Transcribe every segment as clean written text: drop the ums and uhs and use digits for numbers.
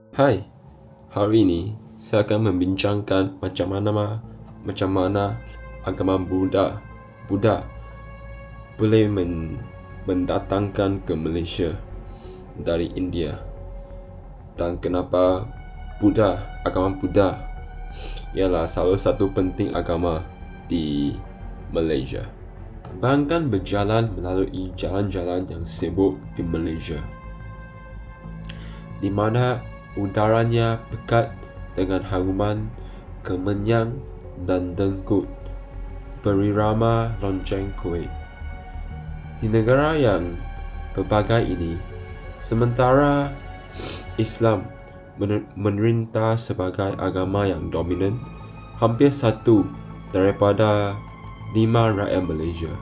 Hai, hari ini saya akan membincangkan macam mana agama Buddha boleh mendatangkan ke Malaysia dari India, dan kenapa agama Buddha ialah salah satu penting agama di Malaysia. Bayangkan berjalan melalui jalan-jalan yang sibuk di Malaysia, di mana udaranya pekat dengan haruman kemenyan dan dengkut berirama lonceng kuih. Di negara yang berbagai ini, sementara Islam memerintah sebagai agama yang dominan, hampir satu daripada 5 rakyat Malaysia,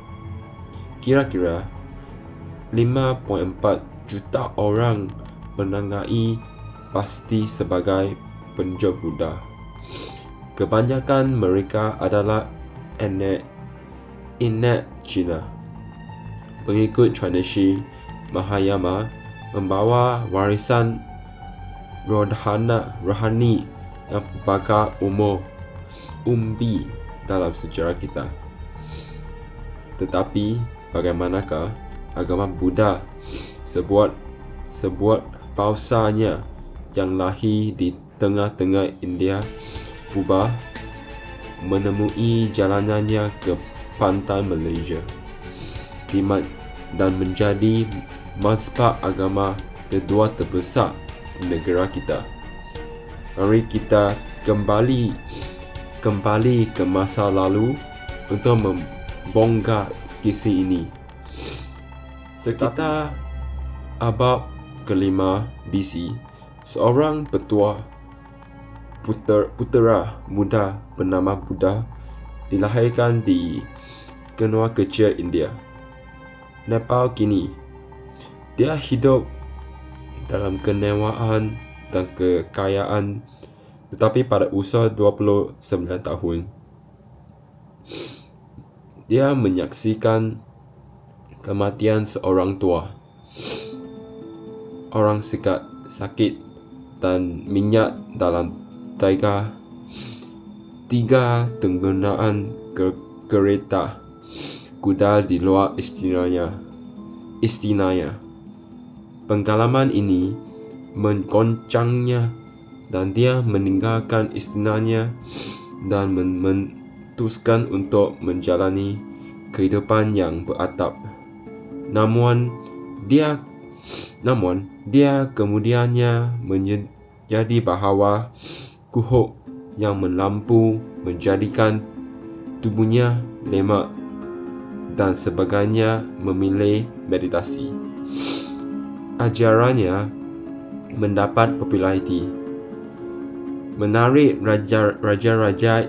kira-kira 5.4 juta orang, menangai pasti sebagai penjual Buddha. Kebanyakan mereka adalah etnik Cina, pengikut tradisi Mahayana, membawa warisan rohani yang berbakar umbi dalam sejarah kita. Tetapi bagaimanakah agama Buddha, sebuah falsanya yang lahir di tengah-tengah India, berubah menemui jalanannya ke pantai Malaysia dan menjadi mazhab agama kedua terbesar di negara kita. Mari kita kembali ke masa lalu untuk membongkar kisah ini. Sekitar abad ke-5 BC, seorang petua putera muda bernama Buddha dilahirkan di benua kecil India, Nepal kini. Dia hidup dalam kemewahan dan kekayaan, tetapi pada usia 29 tahun, dia menyaksikan kematian seorang tua. Orang sakit dan minyak dalam tiga penggunaan kereta kuda di luar istinanya. Pengalaman ini menggoncangnya, dan dia meninggalkan istinanya dan memutuskan untuk menjalani kehidupan yang beratap. Namun dia kemudiannya menjadi bahawa kuhuk yang mampu menjadikan tubuhnya lemak dan sebagainya, memilih meditasi. Ajarannya mendapat populariti, menarik raja-raja,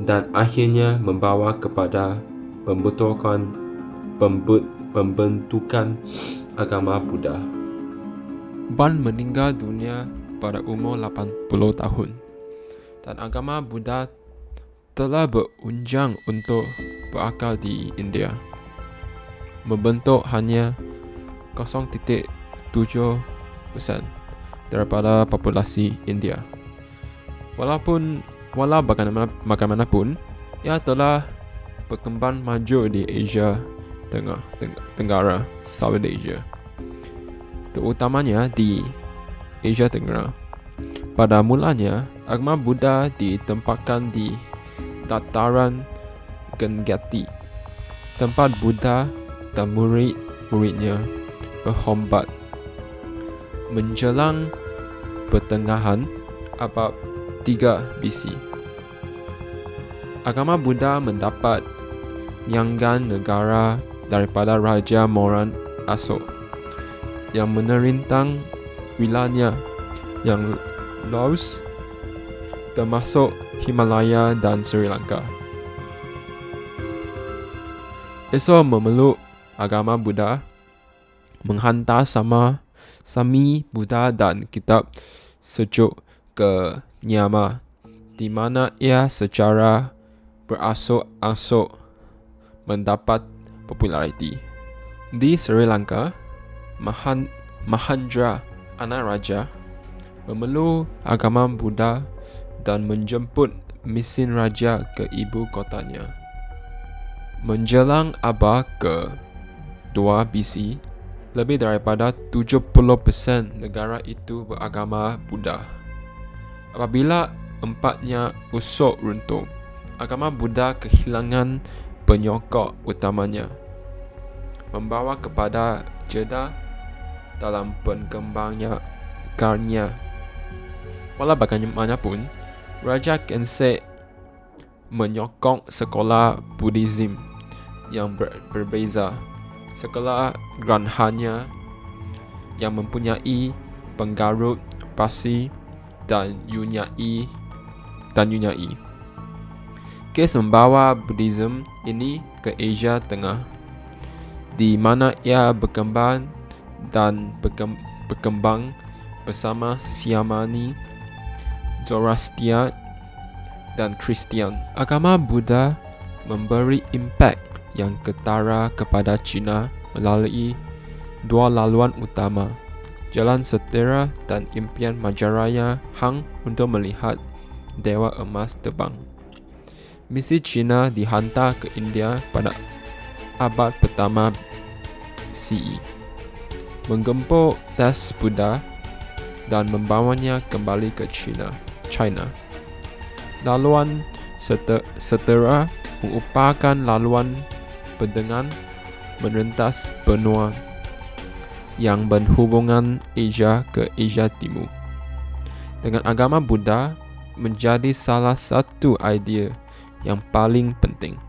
dan akhirnya membawa kepada pembentukan agama Buddha. Ban meninggal dunia pada umur 80 tahun, dan agama Buddha telah berunjang untuk berakar di India, membentuk hanya 0.7% daripada populasi India. Walau bagaimanapun, ia telah berkembang maju di Asia Tenggara, South Asia, terutamanya di Asia Tenggara. Pada mulanya, agama Buddha ditempatkan di dataran Ganggati, tempat Buddha dan murid-muridnya berkhotbah. Menjelang pertengahan abad 3 BC, agama Buddha mendapat nyanggan negara daripada Raja Moran Asok yang menerintang wilayah yang luas, termasuk Himalaya dan Sri Lanka. Esok memeluk agama Buddha, menghantar Sami Buddha dan kitab sejuk ke Myanmar, di mana ia secara berangsur-angsur mendapat populariti. Di Sri Lanka, Mahendra, anak raja, memeluk agama Buddha dan menjemput mesin raja ke ibu kotanya. Menjelang abad ke-2 BC, lebih daripada 70% negara itu beragama Buddha. Apabila empatnya usuk runtuh, agama Buddha kehilangan penyokong utamanya, membawa kepada jeda dalam perkembangannya. Walau bagaimanapun, Raja Kensei menyokong sekolah Buddhism yang berbeza. Sekolah Granhanya yang mempunyai penggarut Parsi dan Yunyai. Kes membawa Buddhism ini ke Asia Tengah, di mana ia berkembang bersama Siamani, Zoroastrian dan Kristian. Agama Buddha memberi impak yang ketara kepada China melalui dua laluan utama, Jalan Seterah dan impian Majaraya Hang untuk melihat Dewa Emas terbang. Misi China dihantar ke India pada abad pertama CE, menggempur das Buddha dan membawanya kembali ke China. Laluan Seterah merupakan laluan perdengan merentas benua yang berhubungan Asia ke Asia Timur. Dengan agama Buddha menjadi salah satu idea yang paling penting.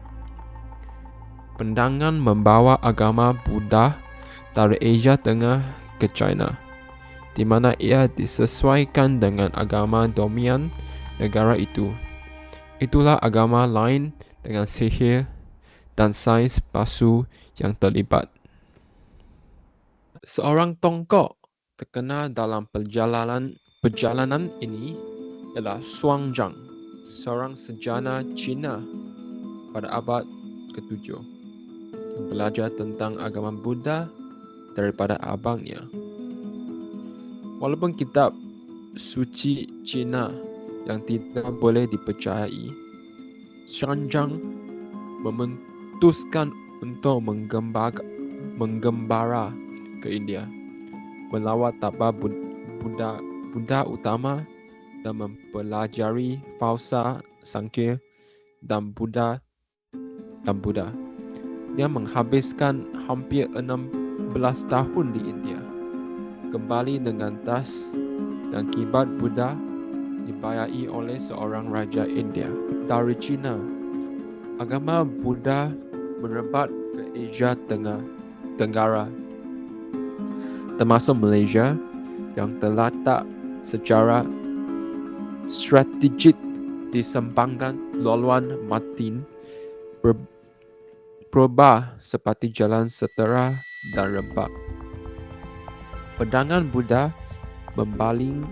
Pandangan membawa agama Buddha dari Asia Tengah ke China, di mana ia disesuaikan dengan agama dominan negara itu. Itulah agama lain dengan sihir dan sains palsu yang terlibat. Seorang tokoh terkenal dalam perjalanan ini ialah Xuanzang, seorang sarjana Cina pada abad ke-7 yang belajar tentang agama Buddha daripada abangnya. Walaupun kitab suci Cina yang tidak boleh dipercayai, Xuanzang memutuskan untuk menggembara ke India, melawat tabah Buddha utama dan mempelajari falsafah Sankhya dan Buddha. Dia menghabiskan hampir 16 tahun di India, kembali dengan tas dan kiblat Buddha dibayai oleh seorang raja India. Dari China, agama Buddha merebak ke Asia Tenggara, termasuk Malaysia yang terletak secara strategik di sepanjang laluan Martin Purba seperti Jalan Seterah dan Rempah. Pandangan Buddha berbaling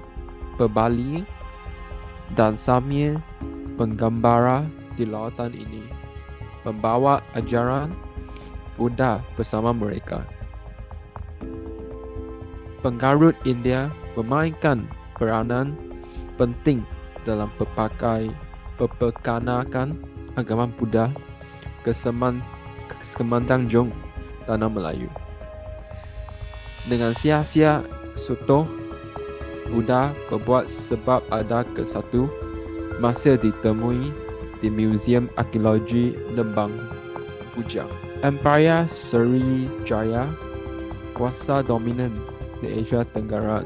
dan sambil penggembara di lautan ini membawa ajaran Buddha bersama mereka. Penggarut India memainkan peranan penting dalam perkanakan agama Buddha ke semenanjung tanah Melayu. Dengan sia-sia sutoh Buddha berbuat sebab ada ke-1 masih ditemui di Museum Arkeologi Lembang Bujang. Empayar Sriwijaya kuasa dominan di Asia Tenggara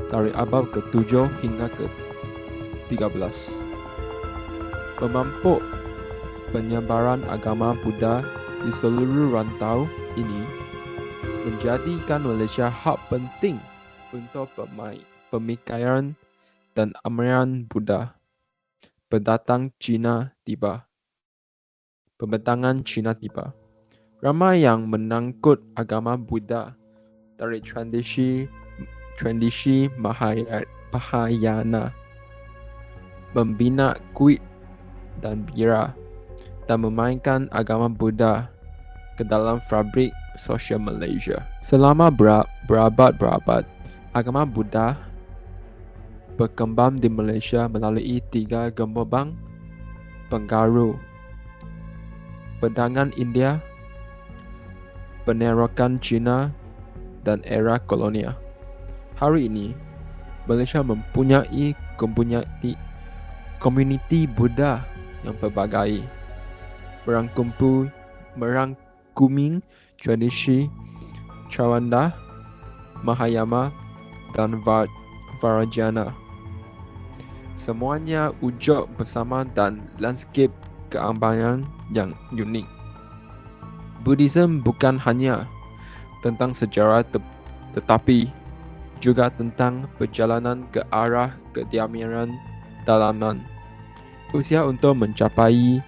dari abad ke-7 hingga ke-13. Memampu penyebaran agama Buddha di seluruh rantau ini menjadikan Malaysia hub penting untuk pemikiran dan amalan Buddha. Pendatangan Cina tiba. Ramai yang menangkut agama Buddha dari tradisi Mahayana, membina kuil dan bira, dan memainkan agama Buddha ke dalam fabrik sosial Malaysia. Selama berabad-berabad, agama Buddha berkembang di Malaysia melalui 3 gelombang pengaruh: perdagangan India, penerokan Cina, dan era kolonial. Hari ini, Malaysia mempunyai komuniti Buddha yang pelbagai, merangkumi tradisi Cawanda, Mahayana, dan Vajrayana. Semuanya wujud bersama dan lanskap keambangan yang unik. Buddhism bukan hanya tentang sejarah tetapi juga tentang perjalanan ke arah kedamaian dalaman, usaha untuk mencapai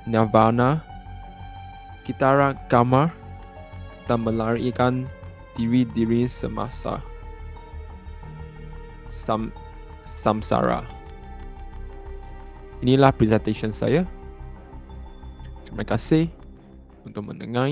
nirvana, kitara karma, dan melarikan diri semasa samsara. Inilah presentation saya. Terima kasih untuk mendengar.